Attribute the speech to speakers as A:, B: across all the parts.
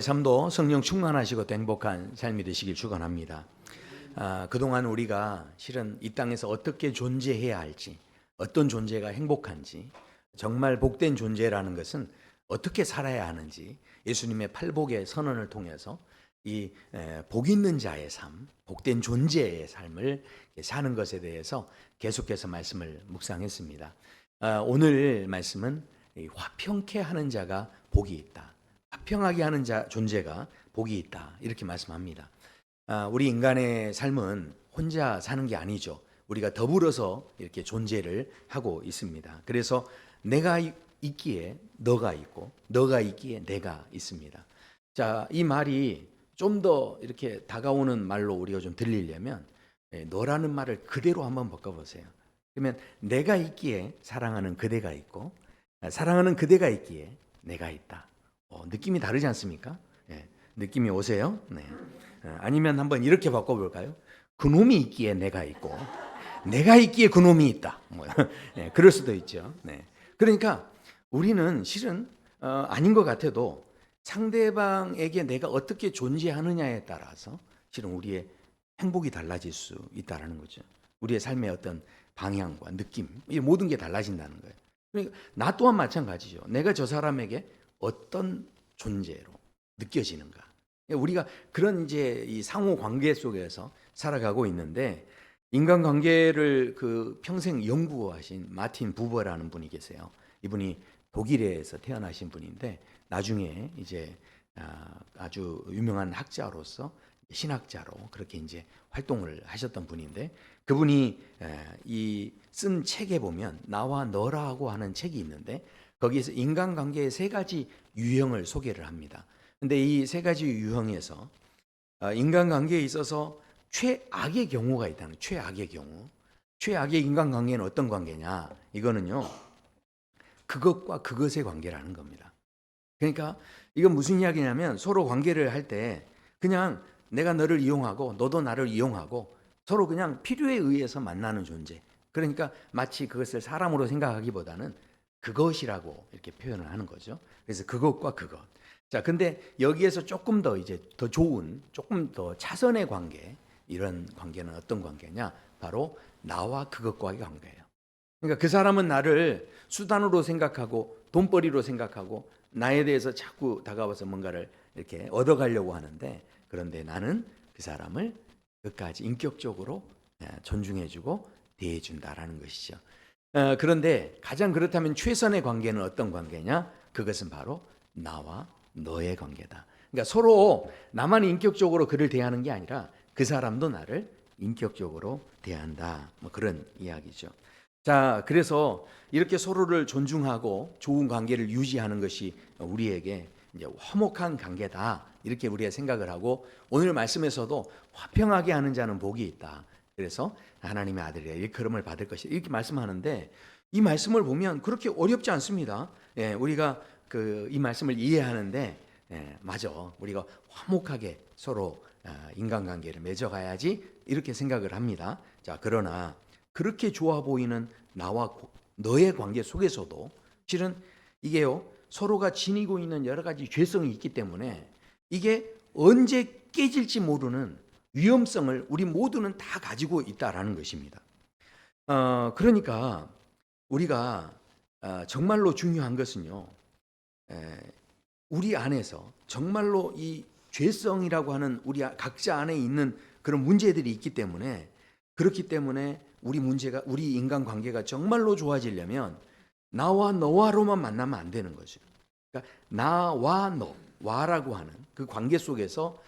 A: 삶도 성령 충만하시고 또 행복한 삶이 되시길 축원합니다. 그동안 우리가 실은 이 땅에서 어떻게 존재해야 할지, 어떤 존재가 행복한지, 정말 복된 존재라는 것은 어떻게 살아야 하는지 예수님의 팔복의 선언을 통해서 이 복 있는 자의 삶, 복된 존재의 삶을 사는 것에 대해서 계속해서 말씀을 묵상했습니다. 오늘 말씀은 화평케 하는 자가 복이 있다. 화평하게 하는 존재가 복이 있다. 이렇게 말씀합니다. 우리 인간의 삶은 혼자 사는 게 아니죠. 우리가 더불어서 이렇게 존재를 하고 있습니다. 그래서 내가 있기에 너가 있고 너가 있기에 내가 있습니다. 자, 이 말이 좀 더 이렇게 다가오는 말로 우리가 좀 들리려면 너라는 말을 그대로 한번 바꿔보세요. 그러면 내가 있기에 사랑하는 그대가 있고 사랑하는 그대가 있기에 내가 있다. 느낌이 다르지 않습니까? 느낌이 오세요? 네. 아니면 한번 이렇게 바꿔볼까요? 그놈이 있기에 내가 있고 내가 있기에 그놈이 있다. 그럴 수도 있죠. 네. 그러니까 우리는 실은 아닌 것 같아도 상대방에게 내가 어떻게 존재하느냐에 따라서 실은 우리의 행복이 달라질 수 있다는 거죠. 우리의 삶의 어떤 방향과 느낌, 이 모든 게 달라진다는 거예요. 그러니까 나 또한 마찬가지죠. 내가 저 사람에게 어떤 존재로 느껴지는가. 우리가 그런 이제 이 상호 관계 속에서 살아가고 있는데 인간관계를 평생 연구하신 마틴 부버라는 분이 계세요. 이분이 독일에서 태어나신 분인데 나중에 이제 아주 유명한 학자로서 신학자로 그렇게 이제 활동을 하셨던 분인데 그분이 이 쓴 책에 보면 나와 너라고 하는 책이 있는데 거기에서 인간관계의 세 가지 유형을 소개를 합니다. 근데 이 세 가지 유형에서 인간관계에 있어서 최악의 경우가 있다는 최악의 경우. 최악의 인간관계는 어떤 관계냐? 이거는요. 그것과 그것의 관계라는 겁니다. 그러니까 이건 무슨 이야기냐면 서로 관계를 할 때 그냥 내가 너를 이용하고 너도 나를 이용하고 서로 그냥 필요에 의해서 만나는 존재. 그러니까 마치 그것을 사람으로 생각하기보다는 그것이라고 이렇게 표현을 하는 거죠. 그래서 그것과 그것. 자, 근데 여기에서 조금 더 이제 더 좋은, 조금 더 차선의 관계, 이런 관계는 어떤 관계냐? 바로 나와 그것과의 관계예요. 그러니까 그 사람은 나를 수단으로 생각하고 돈벌이로 생각하고 나에 대해서 자꾸 다가와서 뭔가를 이렇게 얻어가려고 하는데 그런데 나는 그 사람을 끝까지 인격적으로 존중해주고 대해준다라는 것이죠. 그런데 가장 그렇다면 최선의 관계는 어떤 관계냐? 그것은 바로 나와 너의 관계다. 그러니까 서로 나만 인격적으로 그를 대하는 게 아니라 그 사람도 나를 인격적으로 대한다. 뭐 그런 이야기죠. 자, 그래서 이렇게 서로를 존중하고 좋은 관계를 유지하는 것이 우리에게 이제 화목한 관계다. 이렇게 우리가 생각을 하고 오늘 말씀에서도 화평하게 하는 자는 복이 있다. 그래서 하나님의 아들이라 일컬음을 받을 것이다. 이렇게 말씀하는데 이 말씀을 보면 그렇게 어렵지 않습니다. 우리가 이 말씀을 이해하는데 맞아. 우리가 화목하게 서로 인간관계를 맺어가야지 이렇게 생각을 합니다. 자, 그러나 그렇게 좋아 보이는 나와 너의 관계 속에서도 실은 이게요 서로가 지니고 있는 여러 가지 죄성이 있기 때문에 이게 언제 깨질지 모르는 위험성을 우리 모두는 다 가지고 있다라는 것입니다. 그러니까 우리가 정말로 중요한 것은요 우리 안에서 정말로 이 죄성이라고 하는 우리 각자 안에 있는 그런 문제들이 있기 때문에 그렇기 때문에 우리 인간 관계가 정말로 좋아지려면 나와 너와로만 만나면 안 되는 거죠. 그러니까 나와 와라고 하는 그 관계 속에서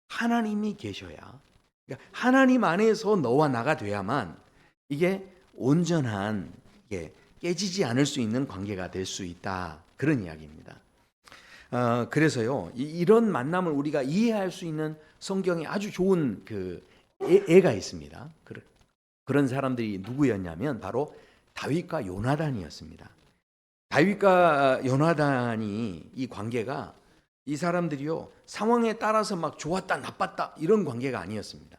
A: 하나님이 계셔야, 그러니까 하나님 안에서 너와 나가 돼야만 이게 온전한 깨지지 않을 수 있는 관계가 될 수 있다. 그런 이야기입니다. 그래서요 이런 만남을 우리가 이해할 수 있는 성경에 아주 좋은 애가 있습니다. 그런 사람들이 누구였냐면 바로 다윗과 요나단이었습니다. 다윗과 요나단이 이 관계가 이 사람들이요 상황에 따라서 막 좋았다 나빴다 이런 관계가 아니었습니다.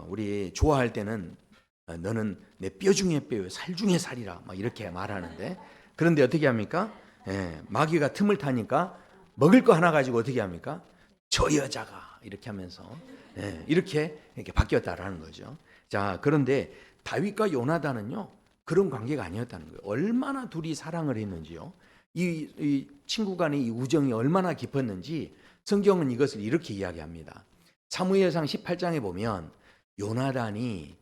A: 우리 좋아할 때는 너는 내 뼈 중에 뼈요 살 중에 살이라 막 이렇게 말하는데 그런데 어떻게 합니까? 마귀가 틈을 타니까 먹을 거 하나 가지고 어떻게 합니까? 저 여자가 이렇게 하면서 이렇게 바뀌었다라는 거죠. 자, 그런데 다윗과 요나단은요 그런 관계가 아니었다는 거예요. 얼마나 둘이 사랑을 했는지요. 이 친구 간의 이 우정이 얼마나 깊었는지 성경은 이것을 이렇게 이야기합니다. 사무엘상 18장에 보면 요나단이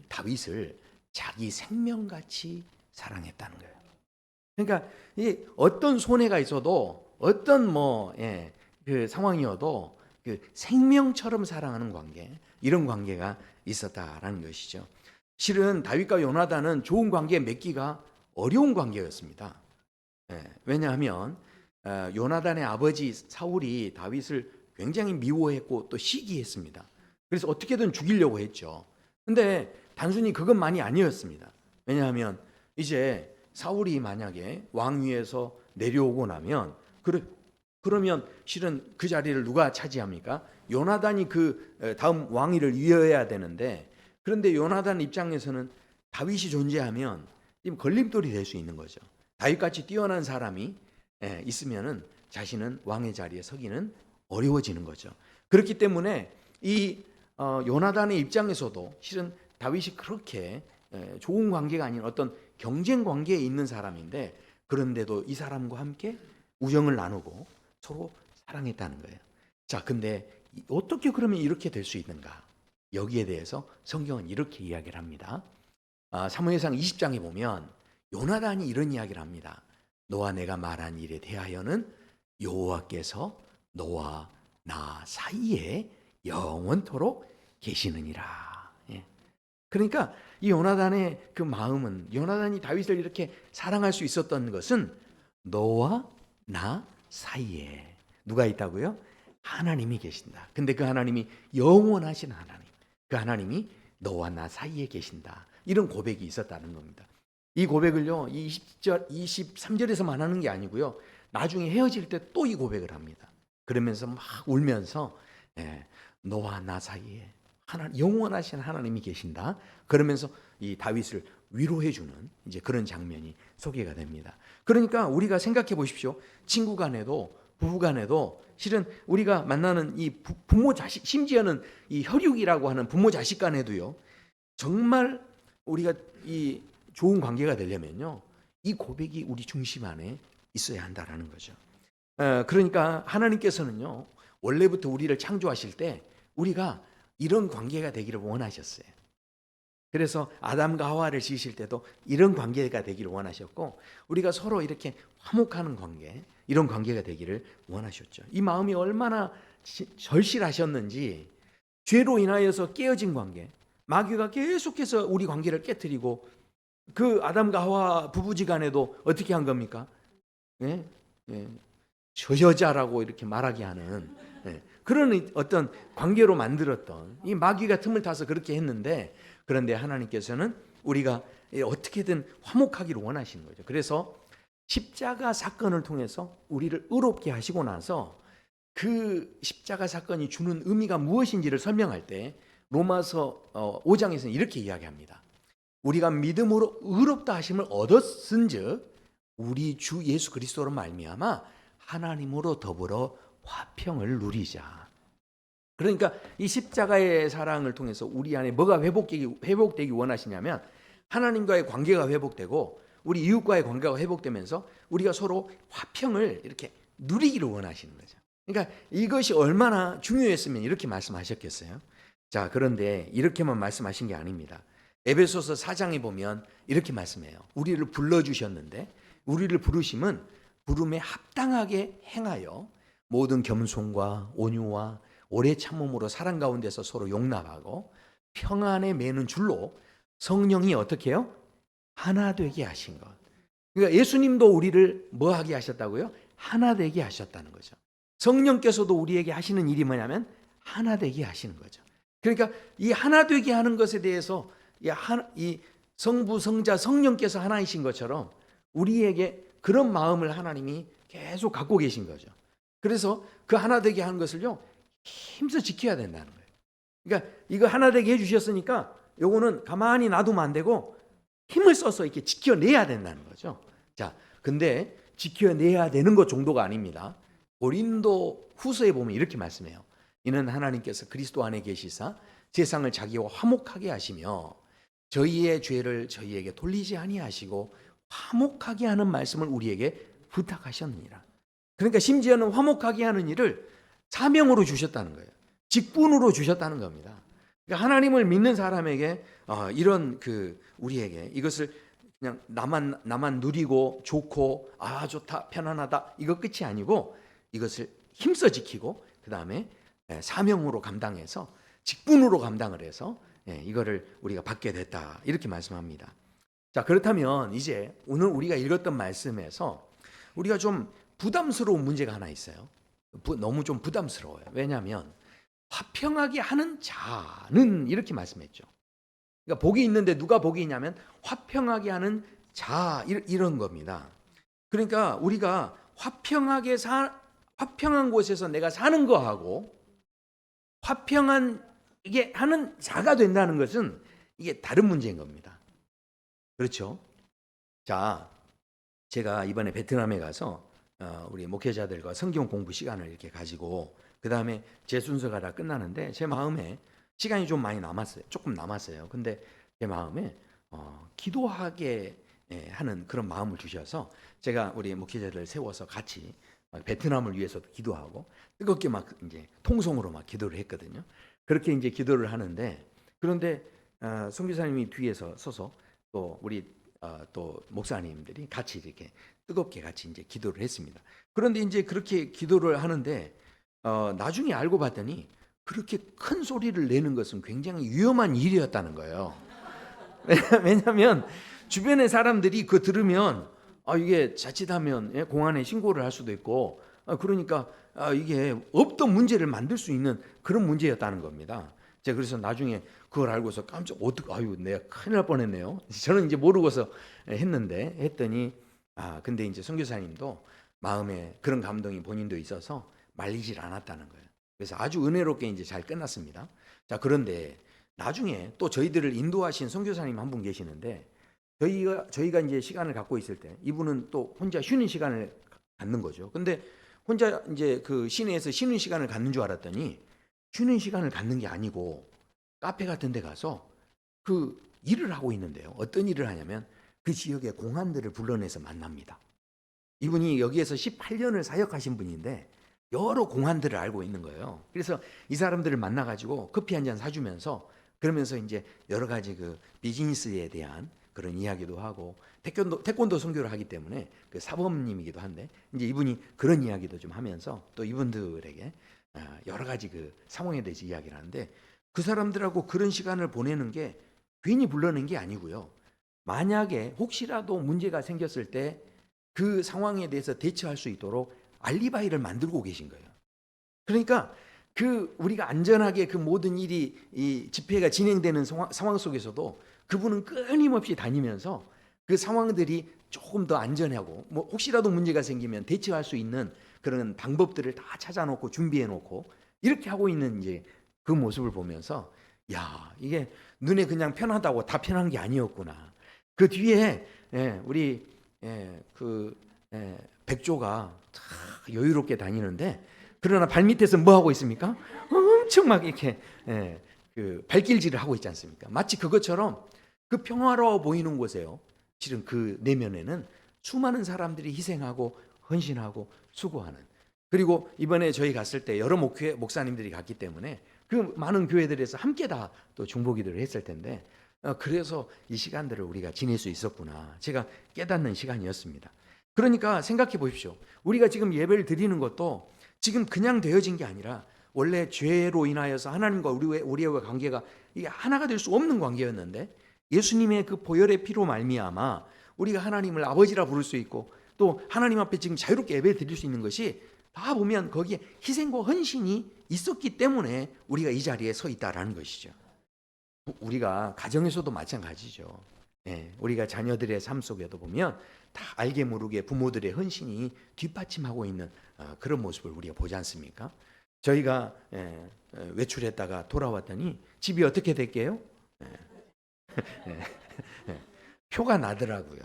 A: 다윗을 자기 생명같이 사랑했다는 거예요. 그러니까 이 어떤 손해가 있어도 어떤 그 상황이어도 그 생명처럼 사랑하는 관계, 이런 관계가 있었다라는 것이죠. 실은 다윗과 요나단은 좋은 관계에 맺기가 어려운 관계였습니다. 왜냐하면 요나단의 아버지 사울이 다윗을 굉장히 미워했고 또 시기했습니다. 그래서 어떻게든 죽이려고 했죠. 근데 단순히 그것만이 아니었습니다. 왜냐하면 이제 사울이 만약에 왕위에서 내려오고 나면 그러면 실은 그 자리를 누가 차지합니까? 요나단이 그 다음 왕위를 이어야 되는데, 그런데 요나단 입장에서는 다윗이 존재하면 걸림돌이 될 수 있는 거죠. 다윗같이 뛰어난 사람이 있으면은 자신은 왕의 자리에 서기는 어려워지는 거죠. 그렇기 때문에 이 요나단의 입장에서도 실은 다윗이 그렇게 좋은 관계가 아닌 어떤 경쟁 관계에 있는 사람인데, 그런데도 이 사람과 함께 우정을 나누고 서로 사랑했다는 거예요. 자, 근데 어떻게 그러면 이렇게 될 수 있는가? 여기에 대해서 성경은 이렇게 이야기를 합니다. 사무엘상 20장에 보면 요나단이 이런 이야기를 합니다. 너와 내가 말한 일에 대하여는 여호와께서 너와 나 사이에 영원토록 계시느니라. 그러니까 이 요나단의 그 마음은, 요나단이 다윗을 이렇게 사랑할 수 있었던 것은 너와 나 사이에 누가 있다고요? 하나님이 계신다. 근데 그 하나님이 영원하신 하나님, 그 하나님이 너와 나 사이에 계신다. 이런 고백이 있었다는 겁니다. 이 고백을요 23절에서만 하는 게 아니고요, 나중에 헤어질 때 또 이 고백을 합니다. 그러면서 막 울면서 너와 나 사이에 영원하신 하나님이 계신다. 그러면서 이 다윗을 위로해주는 이제 그런 장면이 소개가 됩니다. 그러니까 우리가 생각해 보십시오. 친구 간에도 부부 간에도 실은 우리가 만나는 이 부모 자식, 심지어는 이 혈육이라고 하는 부모 자식 간에도요, 정말 우리가 이 좋은 관계가 되려면요, 이 고백이 우리 중심 안에 있어야 한다라는 거죠. 그러니까 하나님께서는요 원래부터 우리를 창조하실 때 우리가 이런 관계가 되기를 원하셨어요. 그래서 아담과 하와를 지으실 때도 이런 관계가 되기를 원하셨고, 우리가 서로 이렇게 화목하는 관계, 이런 관계가 되기를 원하셨죠. 이 마음이 얼마나 절실하셨는지, 죄로 인하여서 깨어진 관계, 마귀가 계속해서 우리 관계를 깨뜨리고, 그 아담과 하와 부부지간에도 어떻게 한 겁니까? 저 여자라고 이렇게 말하게 하는 그런 어떤 관계로 만들었던, 이 마귀가 틈을 타서 그렇게 했는데, 그런데 하나님께서는 우리가 어떻게든 화목하기를 원하시는 거죠. 그래서 십자가 사건을 통해서 우리를 의롭게 하시고 나서 그 십자가 사건이 주는 의미가 무엇인지를 설명할 때 로마서 5장에서는 이렇게 이야기합니다. 우리가 믿음으로 의롭다 하심을 얻었은즉 우리 주 예수 그리스도로 말미암아 하나님으로 더불어 화평을 누리자. 그러니까 이 십자가의 사랑을 통해서 우리 안에 뭐가 회복되기 원하시냐면, 하나님과의 관계가 회복되고 우리 이웃과의 관계가 회복되면서 우리가 서로 화평을 이렇게 누리기를 원하시는 거죠. 그러니까 이것이 얼마나 중요했으면 이렇게 말씀하셨겠어요. 자, 그런데 이렇게만 말씀하신 게 아닙니다. 에베소서 4장에 보면 이렇게 말씀해요. 우리를 불러주셨는데, 우리를 부르심은 부름에 합당하게 행하여 모든 겸손과 온유와 오래 참음으로 사랑 가운데서 서로 용납하고 평안에 매는 줄로 성령이 어떻게 해요? 하나 되게 하신 것. 그러니까 예수님도 우리를 뭐 하게 하셨다고요? 하나 되게 하셨다는 거죠. 성령께서도 우리에게 하시는 일이 뭐냐면 하나 되게 하시는 거죠. 그러니까 이 하나 되게 하는 것에 대해서 이 성부, 성자, 성령께서 하나이신 것처럼 우리에게 그런 마음을 하나님이 계속 갖고 계신 거죠. 그래서 그 하나 되게 하는 것을요 힘써 지켜야 된다는 거예요. 그러니까 이거 하나 되게 해주셨으니까 요거는 가만히 놔두면 안 되고 힘을 써서 이렇게 지켜내야 된다는 거죠. 자, 근데 지켜내야 되는 것 정도가 아닙니다. 고린도 후서에 보면 이렇게 말씀해요. 이는 하나님께서 그리스도 안에 계시사 세상을 자기와 화목하게 하시며 저희의 죄를 저희에게 돌리지 아니하시고 화목하게 하는 말씀을 우리에게 부탁하셨느니라. 그러니까 심지어는 화목하게 하는 일을 사명으로 주셨다는 거예요. 직분으로 주셨다는 겁니다. 그러니까 하나님을 믿는 사람에게 이런 우리에게 이것을 그냥 나만 누리고 좋고 좋다 편안하다 이거 끝이 아니고 이것을 힘써 지키고 그 다음에 사명으로 감당해서 직분으로 감당을 해서 이거를 우리가 받게 됐다 이렇게 말씀합니다. 자, 그렇다면 이제 오늘 우리가 읽었던 말씀에서 우리가 좀 부담스러운 문제가 하나 있어요. 너무 좀 부담스러워요. 왜냐하면 화평하게 하는 자는 이렇게 말씀했죠. 그러니까 복이 있는데 누가 복이 있냐면 화평하게 하는 자 이런 겁니다. 그러니까 우리가 화평한 곳에서 내가 사는 거하고 화평하게 하는 자가 된다는 것은 이게 다른 문제인 겁니다. 그렇죠? 자, 제가 이번에 베트남에 가서 우리 목회자들과 성경 공부 시간을 이렇게 가지고 그 다음에 제 순서가 다 끝나는데 제 마음에 시간이 좀 많이 남았어요. 조금 남았어요. 근데 제 마음에 기도하게 하는 그런 마음을 주셔서 제가 우리 목회자들 세워서 같이 베트남을 위해서도 기도하고 뜨겁게 막 이제 통성으로 막 기도를 했거든요. 그렇게 이제 기도를 하는데 그런데 선교사님이 뒤에서 서서 또 우리 또 목사님들이 같이 이렇게 뜨겁게 같이 이제 기도를 했습니다. 그런데 이제 그렇게 기도를 하는데 나중에 알고 봤더니 그렇게 큰 소리를 내는 것은 굉장히 위험한 일이었다는 거예요. 왜냐하면 주변의 사람들이 그거 들으면 이게 자칫하면 공안에 신고를 할 수도 있고 그러니까 이게 없던 문제를 만들 수 있는 그런 문제였다는 겁니다. 제가 그래서 나중에 그걸 알고서 깜짝 내가 큰일 날 뻔했네요. 저는 이제 모르고서 했더니 근데 이제 선교사님도 마음에 그런 감동이 본인도 있어서 말리질 않았다는 거예요. 그래서 아주 은혜롭게 이제 잘 끝났습니다. 자, 그런데 나중에 또 저희들을 인도하신 선교사님 한 분 계시는데 저희가 이제 시간을 갖고 있을 때 이분은 또 혼자 쉬는 시간을 갖는 거죠. 근데 혼자 이제 그 시내에서 쉬는 시간을 갖는 줄 알았더니 쉬는 시간을 갖는 게 아니고 카페 같은 데 가서 그 일을 하고 있는데요. 어떤 일을 하냐면 그 지역의 공안들을 불러내서 만납니다. 이분이 여기에서 18년을 사역하신 분인데 여러 공안들을 알고 있는 거예요. 그래서 이 사람들을 만나가지고 커피 한 잔 사주면서 그러면서 이제 여러 가지 그 비즈니스에 대한 그런 이야기도 하고 태권도 선교를 하기 때문에 그 사범님이기도 한데 이제 이분이 그런 이야기도 좀 하면서 또 이분들에게 여러 가지 그 상황에 대해서 이야기를 하는데 그 사람들하고 그런 시간을 보내는 게 괜히 불러낸 게 아니고요. 만약에 혹시라도 문제가 생겼을 때 그 상황에 대해서 대처할 수 있도록 알리바이를 만들고 계신 거예요. 그러니까 우리가 안전하게 그 모든 일이 이 집회가 진행되는 상황 속에서도 그분은 끊임없이 다니면서 그 상황들이 조금 더 안전하고 뭐 혹시라도 문제가 생기면 대처할 수 있는 그런 방법들을 다 찾아놓고 준비해 놓고 이렇게 하고 있는 이제 그 모습을 보면서 이게 눈에 그냥 편하다고 다 편한 게 아니었구나. 그 뒤에 우리 백조가 여유롭게 다니는데 그러나 발밑에서 뭐 하고 있습니까? 엄청 막 이렇게 그 발길질을 하고 있지 않습니까? 마치 그것처럼 그 평화로워 보이는 곳에요. 실은 그 내면에는 수많은 사람들이 희생하고 헌신하고 수고하는. 그리고 이번에 저희 갔을 때 여러 목사님들이 갔기 때문에 그 많은 교회들에서 함께 다 또 중보기도를 했을 텐데 그래서 이 시간들을 우리가 지낼 수 있었구나. 제가 깨닫는 시간이었습니다. 그러니까 생각해 보십시오. 우리가 지금 예배를 드리는 것도 지금 그냥 되어진 게 아니라 원래 죄로 인하여서 하나님과 우리의 관계가 이게 하나가 될 수 없는 관계였는데 예수님의 그 보혈의 피로 말미암아 우리가 하나님을 아버지라 부를 수 있고 또 하나님 앞에 지금 자유롭게 예배 드릴 수 있는 것이 다 보면 거기에 희생과 헌신이 있었기 때문에 우리가 이 자리에 서 있다라는 것이죠. 우리가 가정에서도 마찬가지죠. 우리가 자녀들의 삶 속에도 보면 다 알게 모르게 부모들의 헌신이 뒷받침하고 있는 그런 모습을 우리가 보지 않습니까? 저희가 외출했다가 돌아왔더니 집이 어떻게 됐게요? 표가 나더라고요.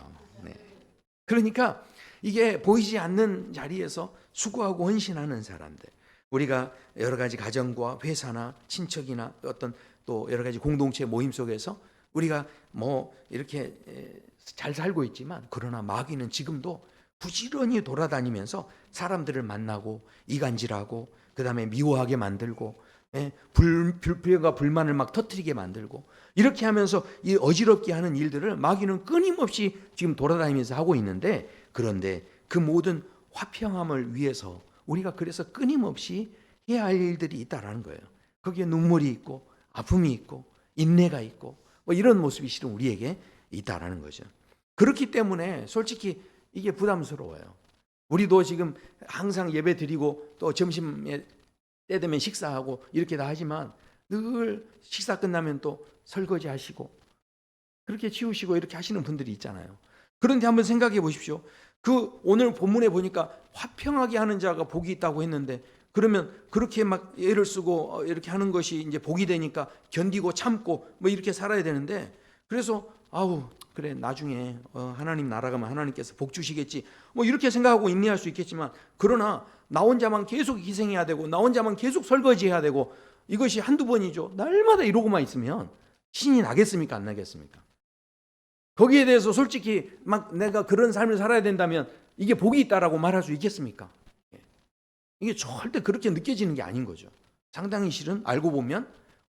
A: 그러니까 이게 보이지 않는 자리에서 수고하고 헌신하는 사람들. 우리가 여러 가지 가정과 회사나 친척이나 어떤 또 여러 가지 공동체 모임 속에서 우리가 뭐 이렇게 잘 살고 있지만, 그러나 마귀는 지금도 부지런히 돌아다니면서 사람들을 만나고 이간질하고 그다음에 미워하게 만들고 불평과 불만을 막 터뜨리게 만들고 이렇게 하면서 이 어지럽게 하는 일들을 마귀는 끊임없이 지금 돌아다니면서 하고 있는데, 그런데 그 모든 화평함을 위해서 우리가 그래서 끊임없이 해야 할 일들이 있다라는 거예요. 거기에 눈물이 있고 아픔이 있고 인내가 있고 뭐 이런 모습이 실은 우리에게 있다라는 거죠. 그렇기 때문에 솔직히 이게 부담스러워요. 우리도 지금 항상 예배 드리고 또 점심에 때 되면 식사하고 이렇게 다 하지만 늘 식사 끝나면 또 설거지 하시고 그렇게 치우시고 이렇게 하시는 분들이 있잖아요. 그런데 한번 생각해 보십시오. 그 오늘 본문에 보니까 화평하게 하는 자가 복이 있다고 했는데, 그러면 그렇게 막 애를 쓰고 이렇게 하는 것이 이제 복이 되니까 견디고 참고 뭐 이렇게 살아야 되는데, 그래서 아우 그래 나중에 하나님 나라 가면 하나님께서 복 주시겠지 뭐 이렇게 생각하고 인내할 수 있겠지만, 그러나 나 혼자만 계속 희생해야 되고 나 혼자만 계속 설거지해야 되고 이것이 한두 번이죠. 날마다 이러고만 있으면 신이 나겠습니까? 안 나겠습니까? 거기에 대해서 솔직히 막 내가 그런 삶을 살아야 된다면 이게 복이 있다라고 말할 수 있겠습니까? 이게 절대 그렇게 느껴지는 게 아닌 거죠. 상당히 실은 알고 보면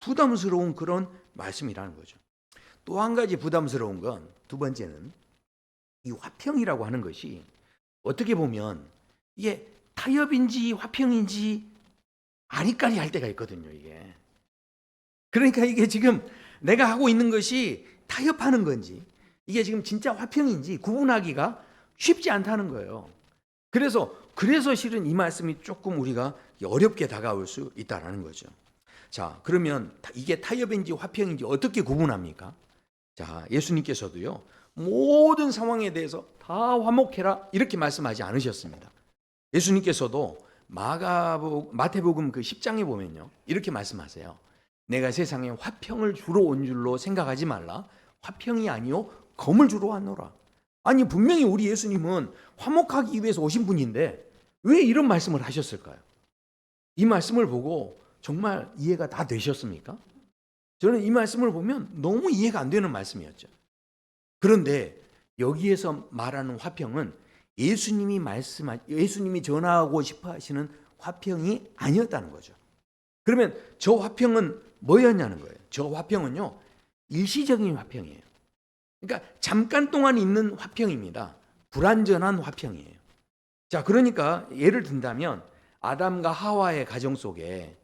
A: 부담스러운 그런 말씀이라는 거죠. 또 한 가지 부담스러운 건, 두 번째는 이 화평이라고 하는 것이 어떻게 보면 이게 타협인지 화평인지 아리까리 할 때가 있거든요. 이게 그러니까 이게 지금 내가 하고 있는 것이 타협하는 건지 이게 지금 진짜 화평인지 구분하기가 쉽지 않다는 거예요. 그래서 실은 이 말씀이 조금 우리가 어렵게 다가올 수 있다라는 거죠. 자, 그러면 이게 타협인지 화평인지 어떻게 구분합니까? 자, 예수님께서도요, 모든 상황에 대해서 다 화목해라 이렇게 말씀하지 않으셨습니다. 예수님께서도 마태복음 그 10장에 보면요, 이렇게 말씀하세요. 내가 세상에 화평을 주러 온 줄로 생각하지 말라. 화평이 아니요 검을 주러 왔노라. 아니 분명히 우리 예수님은 화목하기 위해서 오신 분인데 왜 이런 말씀을 하셨을까요? 이 말씀을 보고 정말 이해가 다 되셨습니까? 저는 이 말씀을 보면 너무 이해가 안 되는 말씀이었죠. 그런데 여기에서 말하는 화평은 예수님이 전하고 싶어 하시는 화평이 아니었다는 거죠. 그러면 저 화평은 뭐였냐는 거예요. 저 화평은요, 일시적인 화평이에요. 그러니까 잠깐 동안 있는 화평입니다. 불완전한 화평이에요. 자, 그러니까 예를 든다면 아담과 하와의 가정 속에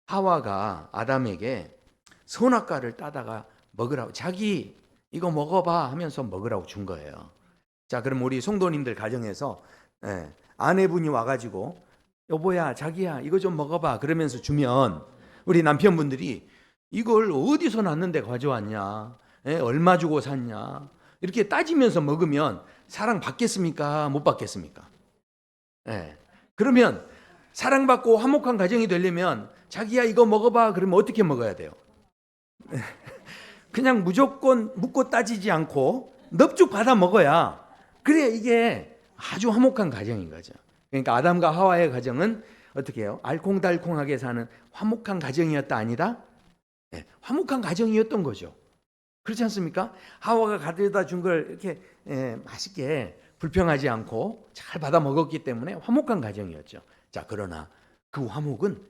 A: 하와가 아담에게 선악과를 따다가 먹으라고, 자기 이거 먹어봐 하면서 먹으라고 준 거예요. 자, 그럼 우리 성도님들 가정에서 아내분이 와가지고 여보야 자기야 이거 좀 먹어봐 그러면서 주면 우리 남편분들이 이걸 어디서 났는데 가져왔냐, 얼마 주고 샀냐 이렇게 따지면서 먹으면 사랑 받겠습니까? 못 받겠습니까? 그러면 사랑받고 화목한 가정이 되려면 자기야 이거 먹어봐 그러면 어떻게 먹어야 돼요? 그냥 무조건 묻고 따지지 않고 넙죽 받아 먹어야 그래 이게 아주 화목한 가정인 거죠. 그러니까 아담과 하와의 가정은 어떻게 해요? 알콩달콩하게 사는 화목한 가정이었다 아니다? 화목한 가정이었던 거죠. 그렇지 않습니까? 하와가 가져다 준 걸 이렇게 맛있게 불평하지 않고 잘 받아 먹었기 때문에 화목한 가정이었죠. 자, 그러나 그 화목은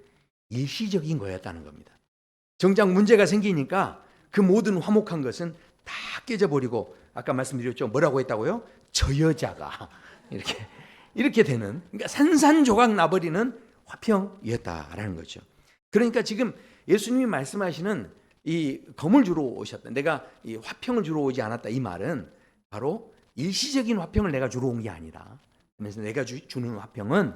A: 일시적인 거였다는 겁니다. 정작 문제가 생기니까 그 모든 화목한 것은 다 깨져버리고, 아까 말씀드렸죠. 뭐라고 했다고요? 저 여자가 이렇게 되는, 그러니까 산산조각 나버리는 화평이었다라는 거죠. 그러니까 지금 예수님이 말씀하시는 이 검을 주러 오셨다, 내가 이 화평을 주러 오지 않았다, 이 말은 바로 일시적인 화평을 내가 주러 온 게 아니다. 그래서 내가 주는 화평은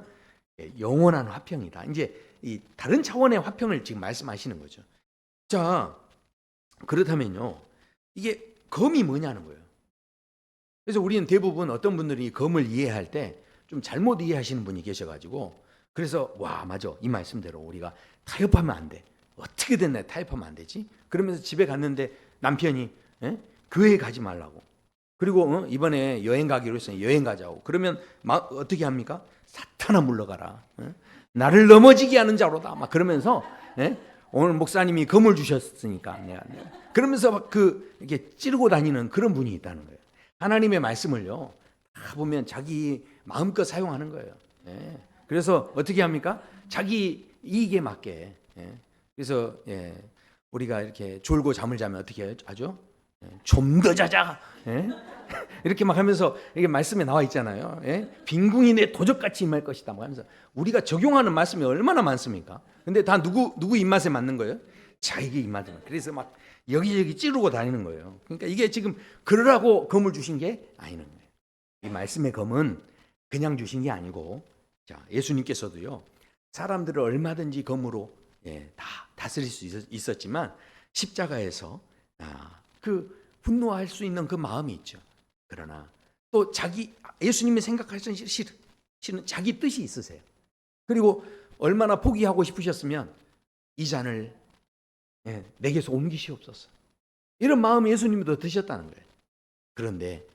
A: 영원한 화평이다. 이제 이 다른 차원의 화평을 지금 말씀하시는 거죠. 자, 그렇다면요, 이게 검이 뭐냐는 거예요. 그래서 우리는 대부분 어떤 분들이 검을 이해할 때 좀 잘못 이해하시는 분이 계셔가지고, 그래서 와 맞아 이 말씀대로 우리가 타협하면 안 돼. 어떻게든 내 타협하면 안 되지? 그러면서 집에 갔는데 남편이 교회 가지 말라고. 그리고 이번에 여행 가기로 했어요. 여행 가자고. 그러면 막 어떻게 합니까? 사탄아 물러가라. 나를 넘어지게 하는 자로다. 막 그러면서 오늘 목사님이 검을 주셨으니까 그러면서 막 이렇게 찌르고 다니는 그런 분이 있다는 거예요. 하나님의 말씀을요 다 보면 자기 마음껏 사용하는 거예요. 그래서 어떻게 합니까? 자기 이익에 맞게. 그래서 우리가 이렇게 졸고 잠을 자면 어떻게 하죠? 좀 더 자자. 이렇게 막 하면서 이게 말씀에 나와 있잖아요. 빈궁이 내 도적같이 임할 것이다. 뭐 하면서 우리가 적용하는 말씀이 얼마나 많습니까? 근데 다 누구 입맛에 맞는 거예요? 자기 입맛에. 그래서 막 여기저기 찌르고 다니는 거예요. 그러니까 이게 지금 그러라고 검을 주신 게 아니는 거예요. 이 말씀의 검은 그냥 주신 게 아니고, 자, 예수님께서도요 사람들을 얼마든지 검으로 다 다스릴 수 있었지만 십자가에서 그 분노할 수 있는 그 마음이 있죠. 그러나 또 예수님이 생각하시는 실은 자기 뜻이 있으세요. 그리고 얼마나 포기하고 싶으셨으면 이 잔을 내게서 옮기시옵소서. 이런 마음이 예수님도 드셨다는 거예요. 그런데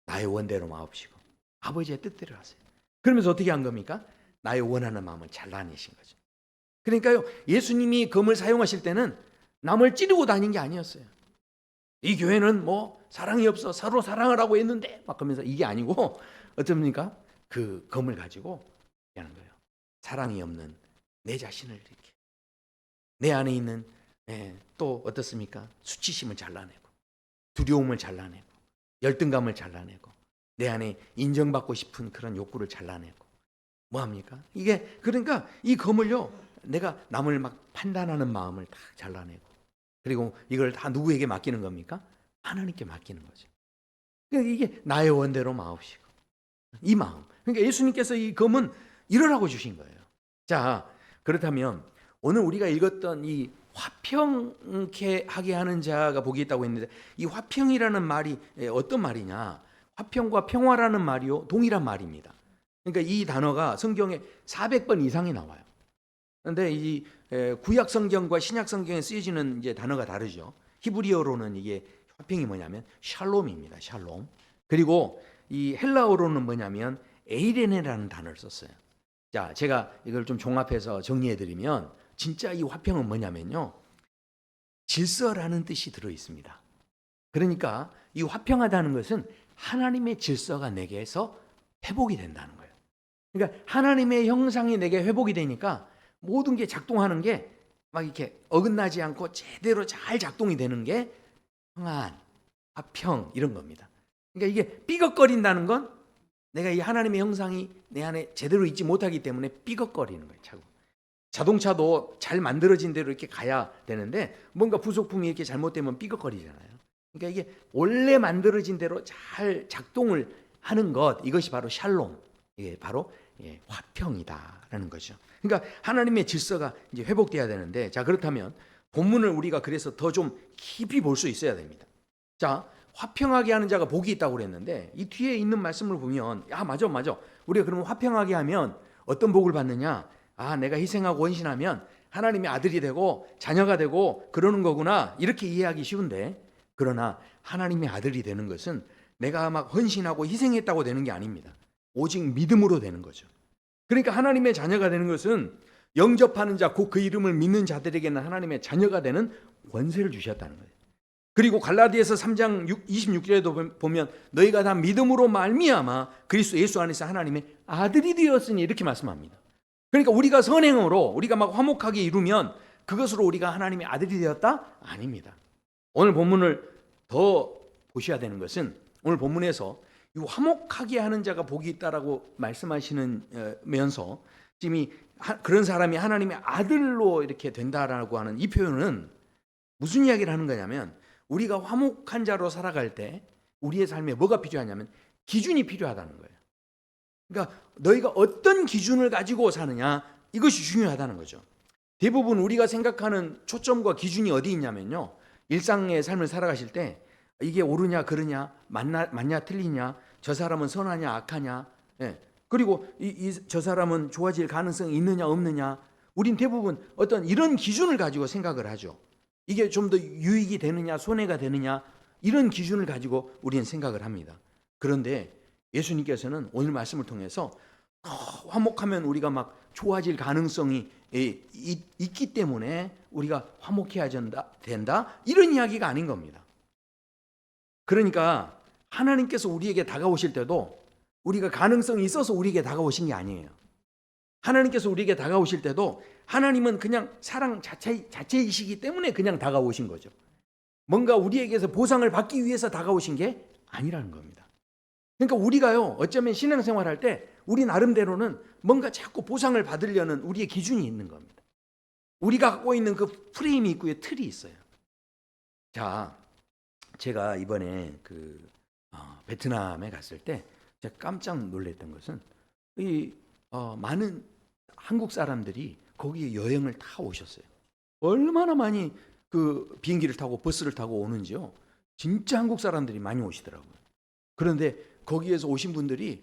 A: 나의 원대로 마옵시고 아버지의 뜻대로 하세요. 그러면서 어떻게 한 겁니까? 나의 원하는 마음을 잘라내신 거죠. 그러니까요, 예수님이 검을 사용하실 때는 남을 찌르고 다닌 게 아니었어요. 이 교회는 뭐 사랑이 없어 서로 사랑을 하고 했는데 막 그러면서 이게 아니고 어떻습니까? 그 검을 가지고 하는 거예요. 사랑이 없는 내 자신을 이렇게 내 안에 있는 또 어떻습니까? 수치심을 잘라내고 두려움을 잘라내고 열등감을 잘라내고 내 안에 인정받고 싶은 그런 욕구를 잘라내고 뭐 합니까? 이게 그러니까 이 검을요 내가 남을 막 판단하는 마음을 다 잘라내고 그리고 이걸 다 누구에게 맡기는 겁니까? 하나님께 맡기는 거죠. 그러니까 이게 나의 원대로 마옵시고 이 마음. 그러니까 예수님께서 이 검은 이러라고 주신 거예요. 자, 그렇다면 오늘 우리가 읽었던 이 화평케 하게 하는 자가 복이 있다고 했는데 이 화평이라는 말이 어떤 말이냐? 화평과 평화라는 말이요 동일한 말입니다. 그러니까 이 단어가 성경에 400번 이상이 나와요. 그런데 이 구약 성경과 신약 성경에 쓰여지는 이제 단어가 다르죠. 히브리어로는 이게 화평이 뭐냐면 샬롬입니다. 샬롬. 그리고 이 헬라어로는 뭐냐면 에이레네라는 단어를 썼어요. 자, 제가 이걸 좀 종합해서 정리해 드리면 진짜 이 화평은 뭐냐면요. 질서라는 뜻이 들어 있습니다. 그러니까 이 화평하다는 것은 하나님의 질서가 내게서 회복이 된다는 거예요. 그러니까 하나님의 형상이 내게 회복이 되니까 모든 게 작동하는 게 막 이렇게 어긋나지 않고 제대로 잘 작동이 되는 게 평안, 화평 이런 겁니다. 그러니까 이게 삐걱거린다는 건 내가 이 하나님의 형상이 내 안에 제대로 있지 못하기 때문에 삐걱거리는 거예요. 자동차도 잘 만들어진 대로 이렇게 가야 되는데 뭔가 부속품이 이렇게 잘못되면 삐걱거리잖아요. 그러니까 이게 원래 만들어진 대로 잘 작동을 하는 것, 이것이 바로 샬롬, 이게 바로 화평이다라는 거죠. 그러니까 하나님의 질서가 이제 회복돼야 되는데, 자, 그렇다면 본문을 우리가 그래서 더 좀 깊이 볼 수 있어야 됩니다. 자, 화평하게 하는 자가 복이 있다고 그랬는데 이 뒤에 있는 말씀을 보면 맞아. 우리가 그러면 화평하게 하면 어떤 복을 받느냐? 내가 희생하고 헌신하면 하나님의 아들이 되고 자녀가 되고 그러는 거구나. 이렇게 이해하기 쉬운데, 그러나 하나님의 아들이 되는 것은 내가 막 헌신하고 희생했다고 되는 게 아닙니다. 오직 믿음으로 되는 거죠. 그러니까 하나님의 자녀가 되는 것은 영접하는 자, 곧 그 이름을 믿는 자들에게는 하나님의 자녀가 되는 권세를 주셨다는 거예요. 그리고 갈라디아서 3장 26절에도 보면 너희가 다 믿음으로 말미암아 그리스도 예수 안에서 하나님의 아들이 되었으니 이렇게 말씀합니다. 그러니까 우리가 선행으로 우리가 막 화목하게 이루면 그것으로 우리가 하나님의 아들이 되었다? 아닙니다. 오늘 본문을 더 보셔야 되는 것은 오늘 본문에서 이 화목하게 하는 자가 복이 있다라고 말씀하시면서 지금 그런 사람이 하나님의 아들로 이렇게 된다라고 하는 이 표현은 무슨 이야기를 하는 거냐면 우리가 화목한 자로 살아갈 때 우리의 삶에 뭐가 필요하냐면 기준이 필요하다는 거예요. 그러니까 너희가 어떤 기준을 가지고 사느냐, 이것이 중요하다는 거죠. 대부분 우리가 생각하는 초점과 기준이 어디 있냐면요, 일상의 삶을 살아가실 때 이게 옳으냐 그르냐, 맞냐 틀리냐, 저 사람은 선하냐 악하냐, 그리고 저 사람은 좋아질 가능성이 있느냐 없느냐, 우린 대부분 어떤 이런 기준을 가지고 생각을 하죠. 이게 좀 더 유익이 되느냐 손해가 되느냐, 이런 기준을 가지고 우리는 생각을 합니다. 그런데 예수님께서는 오늘 말씀을 통해서 화목하면 우리가 막 좋아질 가능성이 있기 때문에 우리가 화목해야 된다 이런 이야기가 아닌 겁니다. 그러니까 하나님께서 우리에게 다가오실 때도 우리가 가능성이 있어서 우리에게 다가오신 게 아니에요. 하나님께서 우리에게 다가오실 때도 하나님은 그냥 사랑 자체이시기 때문에 그냥 다가오신 거죠. 뭔가 우리에게서 보상을 받기 위해서 다가오신 게 아니라는 겁니다. 그러니까 우리가요, 어쩌면 신앙생활할 때 우리 나름대로는 뭔가 자꾸 보상을 받으려는 우리의 기준이 있는 겁니다. 우리가 갖고 있는 그 프레임이 있고요, 틀이 있어요. 자, 제가 이번에 베트남에 갔을 때 제가 깜짝 놀랐던 것은 많은 한국 사람들이 거기에 여행을 다 오셨어요. 얼마나 많이 그 비행기를 타고 버스를 타고 오는지요. 진짜 한국 사람들이 많이 오시더라고요. 그런데 거기에서 오신 분들이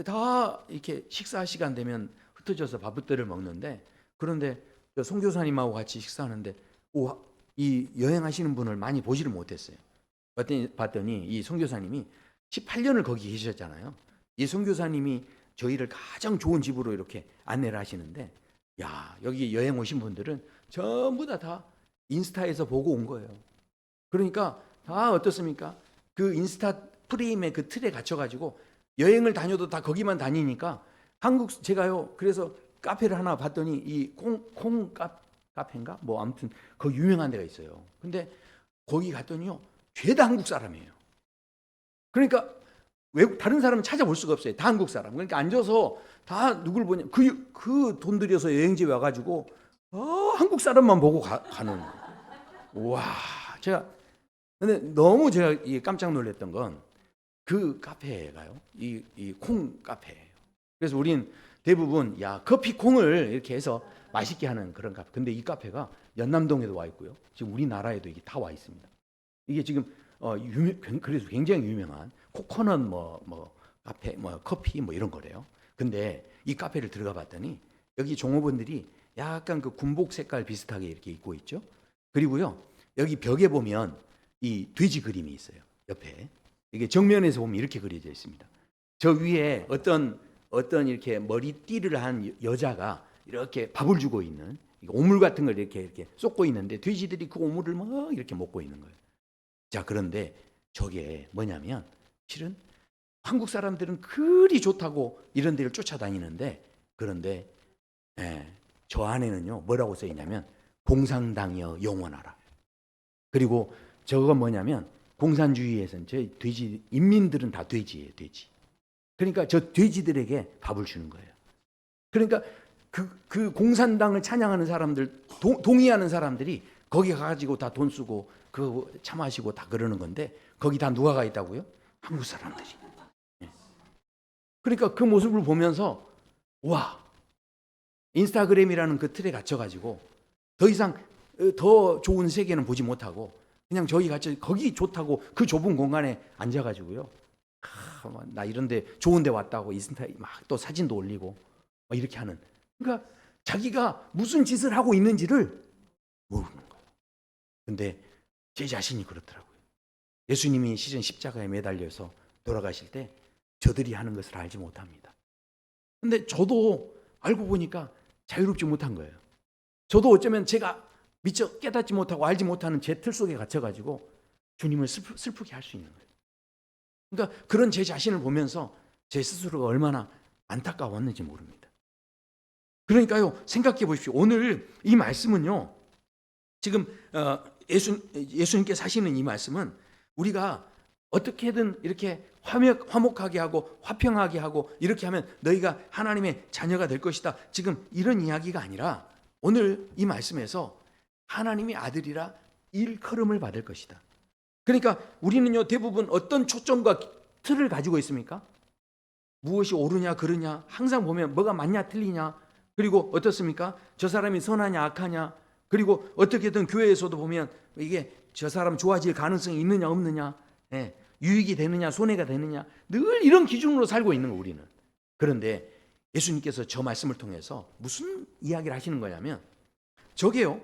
A: 다 이렇게 식사 시간 되면 흩어져서 밥부터를 먹는데, 그런데 선교사님하고 같이 식사하는데 이 여행하시는 분을 많이 보지를 못했어요. 봤더니 이 선교사님이 18년을 거기 계셨잖아요. 이 선교사님이 저희를 가장 좋은 집으로 이렇게 안내를 하시는데, 야, 여기 여행 오신 분들은 전부 다 인스타에서 보고 온 거예요. 그러니까 다 어떻습니까? 그 인스타 프레임의 그 틀에 갇혀가지고 여행을 다녀도 다 거기만 다니니까 제가요, 그래서 카페를 하나 봤더니 이 콩 카페인가? 뭐 아무튼 그 유명한 데가 있어요. 근데 거기 갔더니요, 죄다 한국 사람이에요. 그러니까 다른 사람은 찾아볼 수가 없어요. 다 한국 사람. 그러니까 앉아서 다 누굴 보냐, 그 돈 들여서 여행지 와가지고 한국 사람만 보고 가는. 와, 근데 너무 제가 깜짝 놀랐던 건 그 카페가요, 이 콩 카페예요. 그래서 우린 대부분 커피 콩을 이렇게 해서 맛있게 하는 그런 카페. 근데 이 카페가 연남동에도 와 있고요, 지금 우리나라에도 이게 다 와 있습니다. 이게 지금 그래서 굉장히 유명한 코코넛 카페, 커피 이런 거래요. 근데 이 카페를 들어가 봤더니 여기 종업원들이 약간 그 군복 색깔 비슷하게 이렇게 입고 있죠. 그리고요, 여기 벽에 보면 이 돼지 그림이 있어요. 옆에 이게 정면에서 보면 이렇게 그려져 있습니다. 저 위에 어떤 이렇게 머리띠를 한 여자가 이렇게 밥을 주고 있는 오물 같은 걸 이렇게 쏟고 있는데, 돼지들이 그 오물을 막 이렇게 먹고 있는 거예요. 자, 그런데 저게 뭐냐면 실은 한국 사람들은 그리 좋다고 이런 데를 쫓아다니는데, 그런데 저 안에는요, 뭐라고 써 있냐면 공산당이여 영원하라. 그리고 저건 뭐냐면 공산주의에서는 저희 인민들은 다 돼지예요, 돼지. 그러니까 저 돼지들에게 밥을 주는 거예요. 그러니까 그 공산당을 찬양하는 사람들, 동의하는 사람들이 거기 가가지고 다 돈 쓰고 그 차 마시고 다 그러는 건데, 거기 다 누가 가 있다고요? 한국 사람들이. 그러니까 그 모습을 보면서 와, 인스타그램이라는 그 틀에 갇혀가지고 더 이상 더 좋은 세계는 보지 못하고 그냥 저희 같이 거기 좋다고 그 좁은 공간에 앉아가지고요, 나 이런데 좋은데 왔다고 인스타에 막 또 사진도 올리고 이렇게 하는. 그러니까 자기가 무슨 짓을 하고 있는지를 모르는 거예요. 근데 제 자신이 그렇더라고요. 예수님이 실은 십자가에 매달려서 돌아가실 때 저들이 하는 것을 알지 못합니다. 근데 저도 알고 보니까 자유롭지 못한 거예요. 저도 어쩌면 제가 미처 깨닫지 못하고 알지 못하는 제 틀 속에 갇혀가지고 주님을 슬프게 할 수 있는 거예요. 그러니까 그런 제 자신을 보면서 제 스스로가 얼마나 안타까웠는지 모릅니다. 그러니까요, 생각해 보십시오. 오늘 이 말씀은요, 지금 예수님께서 하시는 이 말씀은 우리가 어떻게든 이렇게 화목하게 하고 화평하게 하고 이렇게 하면 너희가 하나님의 자녀가 될 것이다, 지금 이런 이야기가 아니라 오늘 이 말씀에서 하나님의 아들이라 일컬음을 받을 것이다. 그러니까 우리는요, 대부분 어떤 초점과 틀을 가지고 있습니까? 무엇이 옳으냐 그르냐, 항상 보면 뭐가 맞냐 틀리냐, 그리고 어떻습니까? 저 사람이 선하냐 악하냐, 그리고 어떻게든 교회에서도 보면 이게 저 사람 좋아질 가능성이 있느냐 없느냐, 유익이 되느냐 손해가 되느냐, 늘 이런 기준으로 살고 있는 거 우리는. 그런데 예수님께서 저 말씀을 통해서 무슨 이야기를 하시는 거냐면, 저게요,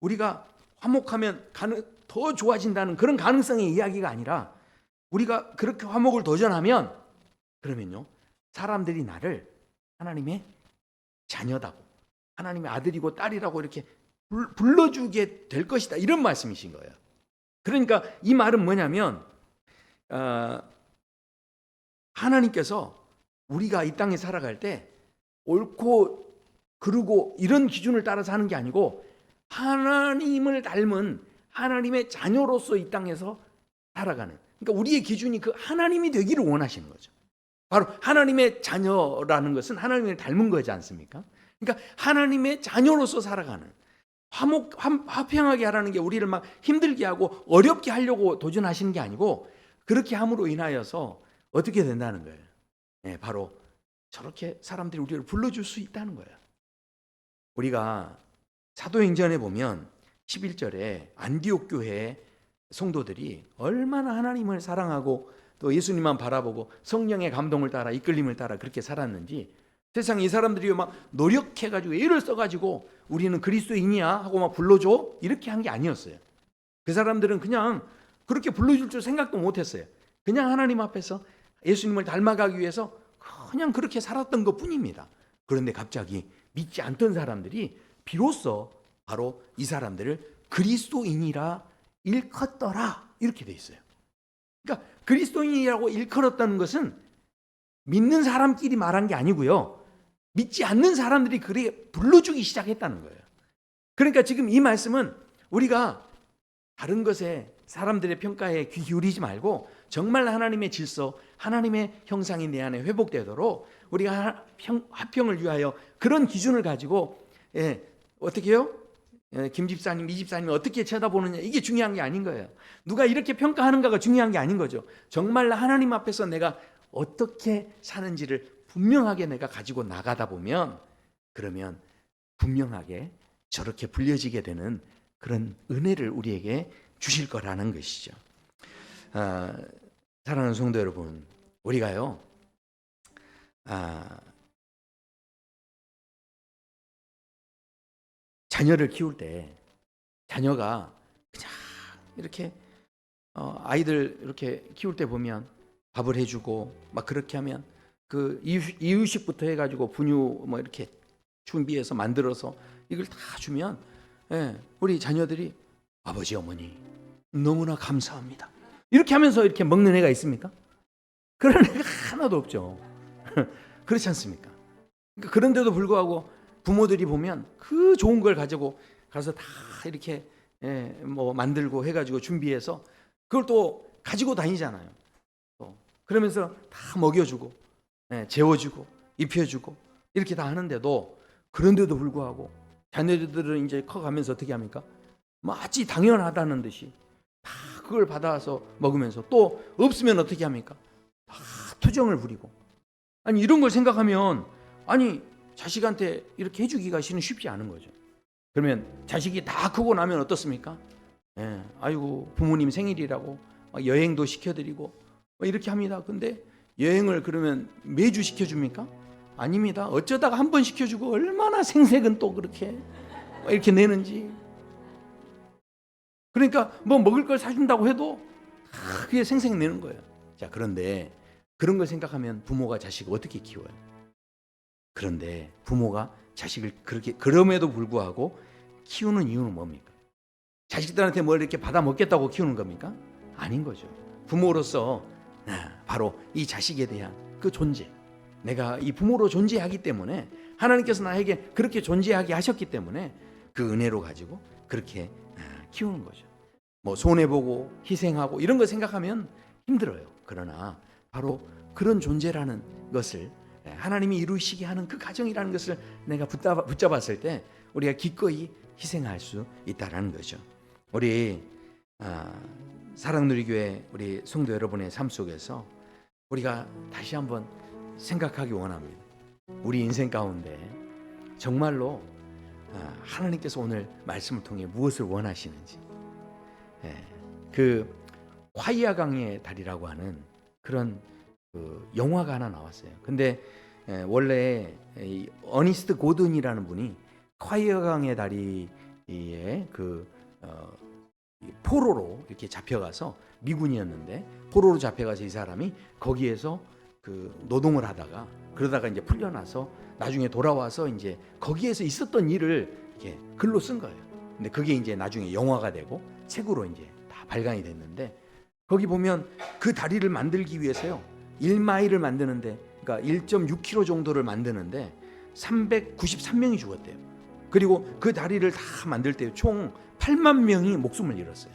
A: 우리가 화목하면 더 좋아진다는 그런 가능성의 이야기가 아니라 우리가 그렇게 화목을 도전하면 그러면요 사람들이 나를 하나님의 자녀다고 하나님의 아들이고 딸이라고 이렇게 불러주게 될 것이다 이런 말씀이신 거예요. 그러니까 이 말은 뭐냐면 하나님께서 우리가 이 땅에 살아갈 때 옳고 그르고 이런 기준을 따라서 하는 게 아니고 하나님을 닮은 하나님의 자녀로서 이 땅에서 살아가는, 그러니까 우리의 기준이 그 하나님이 되기를 원하시는 거죠. 바로 하나님의 자녀라는 것은 하나님을 닮은 거지 않습니까? 그러니까 하나님의 자녀로서 살아가는, 화평하게 하라는 게 우리를 막 힘들게 하고 어렵게 하려고 도전하시는 게 아니고 그렇게 함으로 인하여서 어떻게 된다는 거예요. 네, 바로 저렇게 사람들이 우리를 불러줄 수 있다는 거예요. 우리가 사도행전에 보면 11절에 안디옥 교회 성도들이 얼마나 하나님을 사랑하고 또 예수님만 바라보고 성령의 감동을 따라 이끌림을 따라 그렇게 살았는지, 세상 이 사람들이 막 노력해가지고 애를 써가지고 우리는 그리스도인이야 하고 막 불러줘 이렇게 한 게 아니었어요. 그 사람들은 그냥 그렇게 불러줄 줄 생각도 못했어요. 그냥 하나님 앞에서 예수님을 닮아가기 위해서 그냥 그렇게 살았던 것 뿐입니다. 그런데 갑자기 믿지 않던 사람들이 비로소 바로 이 사람들을 그리스도인이라 일컫더라 이렇게 돼 있어요. 그러니까 그리스도인이라고 일컬었다는 것은 믿는 사람끼리 말한 게 아니고요, 믿지 않는 사람들이 그래 불러주기 시작했다는 거예요. 그러니까 지금 이 말씀은 우리가 다른 것에 사람들의 평가에 귀 기울이지 말고 정말 하나님의 질서, 하나님의 형상이 내 안에 회복되도록 우리가 화평을 위하여 그런 기준을 가지고 어떻게 해요? 김 집사님, 이 집사님이 어떻게 쳐다보느냐 이게 중요한 게 아닌 거예요. 누가 이렇게 평가하는가가 중요한 게 아닌 거죠. 정말 하나님 앞에서 내가 어떻게 사는지를 분명하게 내가 가지고 나가다 보면 그러면 분명하게 저렇게 불려지게 되는 그런 은혜를 우리에게 주실 거라는 것이죠. 사랑하는 성도 여러분, 우리가요 자녀를 키울 때 자녀가 그냥 이렇게 아이들 이렇게 키울 때 보면 밥을 해주고 막 그렇게 하면 그 이유식부터 해가지고 분유 뭐 이렇게 준비해서 만들어서 이걸 다 주면 우리 자녀들이 아버지 어머니 너무나 감사합니다 이렇게 하면서 이렇게 먹는 애가 있습니까? 그런 애가 하나도 없죠. 그렇지 않습니까? 그러니까 그런데도 불구하고 부모들이 보면 그 좋은 걸 가지고 가서 다 이렇게 뭐 만들고 해가지고 준비해서 그걸 또 가지고 다니잖아요. 또 그러면서 다 먹여주고 재워주고 입혀주고 이렇게 다 하는데도, 그런데도 불구하고 자녀들은 이제 커가면서 어떻게 합니까? 마치 당연하다는 듯이 다 그걸 받아서 먹으면서 또 없으면 어떻게 합니까? 다 투정을 부리고. 아니 이런 걸 생각하면 아니 자식한테 이렇게 해주기가 쉽지 않은 거죠. 그러면 자식이 다 크고 나면 어떻습니까? 아이고 부모님 생일이라고 여행도 시켜드리고 이렇게 합니다. 근데 여행을 그러면 매주 시켜줍니까? 아닙니다. 어쩌다가 한 번 시켜주고 얼마나 생색은 또 그렇게 이렇게 내는지. 그러니까 뭐 먹을 걸 사준다고 해도 그게 생색 내는 거예요. 자, 그런데 그런 걸 생각하면 부모가 자식을 어떻게 키워요? 그런데 부모가 자식을 그렇게 그럼에도 불구하고 키우는 이유는 뭡니까? 자식들한테 뭘 이렇게 받아 먹겠다고 키우는 겁니까? 아닌 거죠. 부모로서 바로 이 자식에 대한 그 존재, 내가 이 부모로 존재하기 때문에 하나님께서 나에게 그렇게 존재하게 하셨기 때문에 그 은혜로 가지고 그렇게 키우는 거죠. 뭐 손해보고 희생하고 이런 거 생각하면 힘들어요. 그러나 바로 그런 존재라는 것을 하나님이 이루시게 하는 그 가정이라는 것을 내가 붙잡았을 때 우리가 기꺼이 희생할 수 있다는 거죠. 우리 사랑누리교회 우리 성도 여러분의 삶 속에서 우리가 다시 한번 생각하기 원합니다. 우리 인생 가운데 정말로 하나님께서 오늘 말씀을 통해 무엇을 원하시는지. 그 화이아 강의 달이라고 하는 그런 그 영화가 하나 나왔어요. 근데 원래 어니스트 고든이라는 분이 화이아 강의 다리에 그 포로로 이렇게 잡혀가서 미군이었는데 포로로 잡혀가서 이 사람이 거기에서 그 노동을 하다가 그러다가 이제 풀려나서 나중에 돌아와서 이제 거기에서 있었던 일을 이렇게 글로 쓴 거예요. 근데 그게 이제 나중에 영화가 되고 책으로 이제 다 발간이 됐는데 거기 보면 그 다리를 만들기 위해서요 1마일을 만드는데 그러니까 1.6km 정도를 만드는데 393명이 죽었대요. 그리고 그 다리를 다 만들 때 총 8만 명이 목숨을 잃었어요.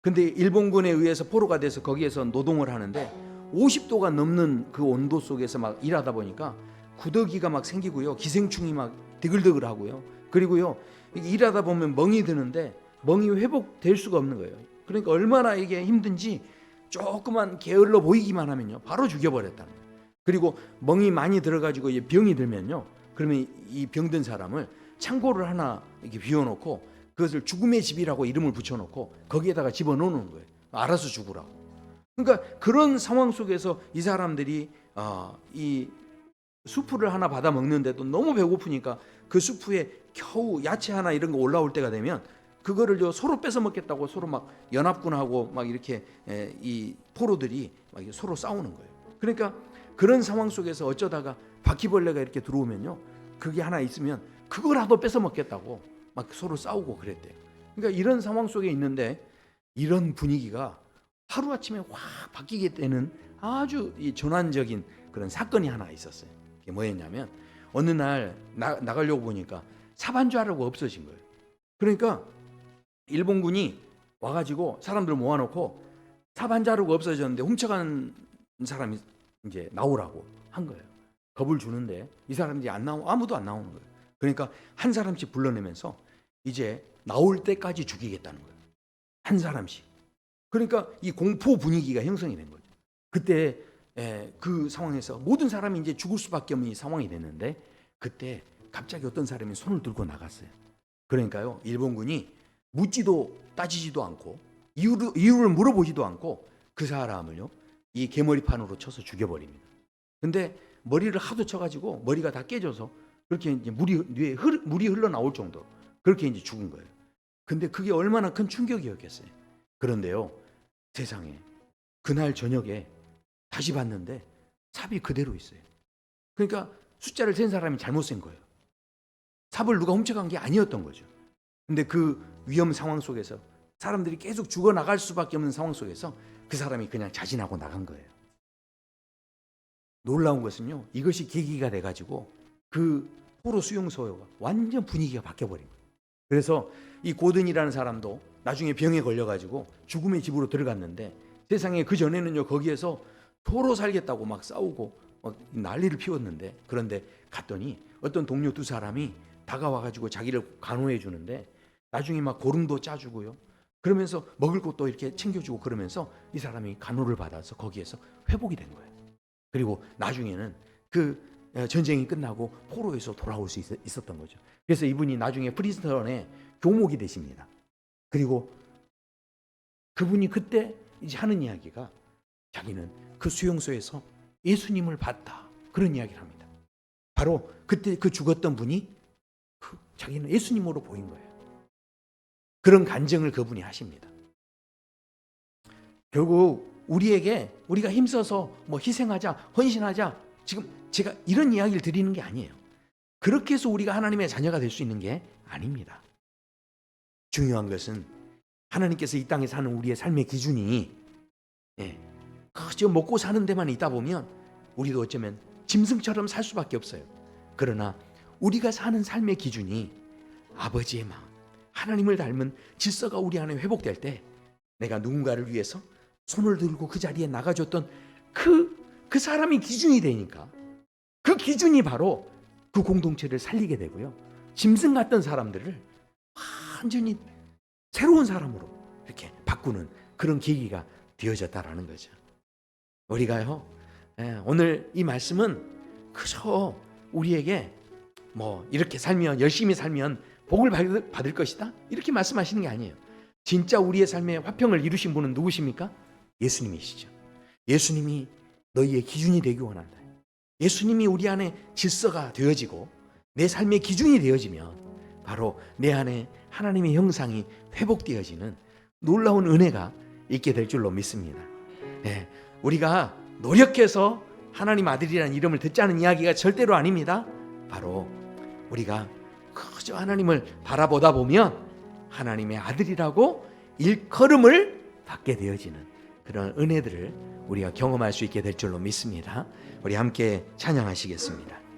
A: 근데 일본군에 의해서 포로가 돼서 거기에서 노동을 하는데 50도가 넘는 그 온도 속에서 막 일하다 보니까 구더기가 막 생기고요. 기생충이 막 드글드글하고요. 그리고요. 일하다 보면 멍이 드는데 멍이 회복될 수가 없는 거예요. 그러니까 얼마나 이게 힘든지 조그만 게을러 보이기만 하면요. 바로 죽여버렸다는 거예요. 그리고 멍이 많이 들어가지고 병이 들면요. 그러면 이 병든 사람을 창고를 하나 이렇게 비워놓고 그것을 죽음의 집이라고 이름을 붙여놓고 거기에다가 집어넣는 거예요. 알아서 죽으라고. 그러니까 그런 상황 속에서 이 사람들이 이 수프를 하나 받아 먹는데도 너무 배고프니까 그 수프에 겨우 야채 하나 이런 거 올라올 때가 되면 그거를 서로 뺏어 먹겠다고 서로 막 연합군하고 막 이렇게 이 포로들이 막 서로 싸우는 거예요. 그러니까 그런 상황 속에서 어쩌다가 바퀴벌레가 이렇게 들어오면요, 그게 하나 있으면 그거라도 뺏어 먹겠다고 막 서로 싸우고 그랬대요. 그러니까 이런 상황 속에 있는데 이런 분위기가 하루아침에 확 바뀌게 되는 아주 이 전환적인 그런 사건이 하나 있었어요. 그게 뭐였냐면 어느 날 나가려고 보니까 사반주하라고 없어진 거예요. 그러니까 일본군이 와가지고 사람들 모아놓고 사반자루가 없어졌는데 훔쳐간 사람이 이제 나오라고 한 거예요. 겁을 주는데 이 사람들이 아무도 안 나오는 거예요. 그러니까 한 사람씩 불러내면서 이제 나올 때까지 죽이겠다는 거예요. 한 사람씩. 그러니까 이 공포 분위기가 형성이 된 거죠. 그때 그 상황에서 모든 사람이 이제 죽을 수밖에 없는 이 상황이 됐는데 그때 갑자기 어떤 사람이 손을 들고 나갔어요. 그러니까요, 일본군이 묻지도 따지지도 않고 이유를 물어보지도 않고 그 사람을요 이 개머리판으로 쳐서 죽여버립니다. 근데 머리를 하도 쳐가지고 머리가 다 깨져서 그렇게 이제 물이 흘러나올 정도로 그렇게 이제 죽은 거예요. 근데 그게 얼마나 큰 충격이었겠어요. 그런데요, 세상에 그날 저녁에 다시 봤는데 삽이 그대로 있어요. 그러니까 숫자를 센 사람이 잘못 센 거예요. 삽을 누가 훔쳐간 게 아니었던 거죠. 근데 그 위험 상황 속에서 사람들이 계속 죽어나갈 수밖에 없는 상황 속에서 그 사람이 그냥 자진하고 나간 거예요. 놀라운 것은요, 이것이 계기가 돼가지고 그 포로 수용소가 완전 분위기가 바뀌어버린 거예요. 그래서 이 고든이라는 사람도 나중에 병에 걸려가지고 죽음의 집으로 들어갔는데 세상에 그 전에는요 거기에서 포로 살겠다고 막 싸우고 막 난리를 피웠는데 그런데 갔더니 어떤 동료 두 사람이 다가와가지고 자기를 간호해 주는데 나중에 막 고름도 짜주고요. 그러면서 먹을 것도 이렇게 챙겨주고 그러면서 이 사람이 간호를 받아서 거기에서 회복이 된 거예요. 그리고 나중에는 그 전쟁이 끝나고 포로에서 돌아올 수 있었던 거죠. 그래서 이분이 나중에 프린스턴의 교목이 되십니다. 그리고 그분이 그때 이제 하는 이야기가 자기는 그 수용소에서 예수님을 봤다. 그런 이야기를 합니다. 바로 그때 그 죽었던 분이 자기는 예수님으로 보인 거예요. 그런 간증을 그분이 하십니다. 결국 우리가 힘써서 뭐 희생하자, 헌신하자, 지금 제가 이런 이야기를 드리는 게 아니에요. 그렇게 해서 우리가 하나님의 자녀가 될 수 있는 게 아닙니다. 중요한 것은 하나님께서 이 땅에 사는 우리의 삶의 기준이 그저 먹고 사는 데만 있다 보면 우리도 어쩌면 짐승처럼 살 수밖에 없어요. 그러나 우리가 사는 삶의 기준이 아버지의 마음, 하나님을 닮은 질서가 우리 안에 회복될 때 내가 누군가를 위해서 손을 들고 그 자리에 나가줬던 그 사람이 기준이 되니까 그 기준이 바로 그 공동체를 살리게 되고요. 짐승 같던 사람들을 완전히 새로운 사람으로 이렇게 바꾸는 그런 계기가 되어졌다라는 거죠. 우리가요, 오늘 이 말씀은 그저 우리에게 뭐 이렇게 살면, 열심히 살면 복을 받을 것이다 이렇게 말씀하시는 게 아니에요. 진짜 우리의 삶에 화평을 이루신 분은 누구십니까? 예수님이시죠. 예수님이 너희의 기준이 되기 원한다. 예수님이 우리 안에 질서가 되어지고 내 삶의 기준이 되어지면 바로 내 안에 하나님의 형상이 회복되어지는 놀라운 은혜가 있게 될 줄로 믿습니다. 예, 우리가 노력해서 하나님 아들이라는 이름을 듣자는 이야기가 절대로 아닙니다. 바로 우리가 그저 하나님을 바라보다 보면 하나님의 아들이라고 일컬음을 받게 되어지는 그런 은혜들을 우리가 경험할 수 있게 될 줄로 믿습니다. 우리 함께 찬양하시겠습니다.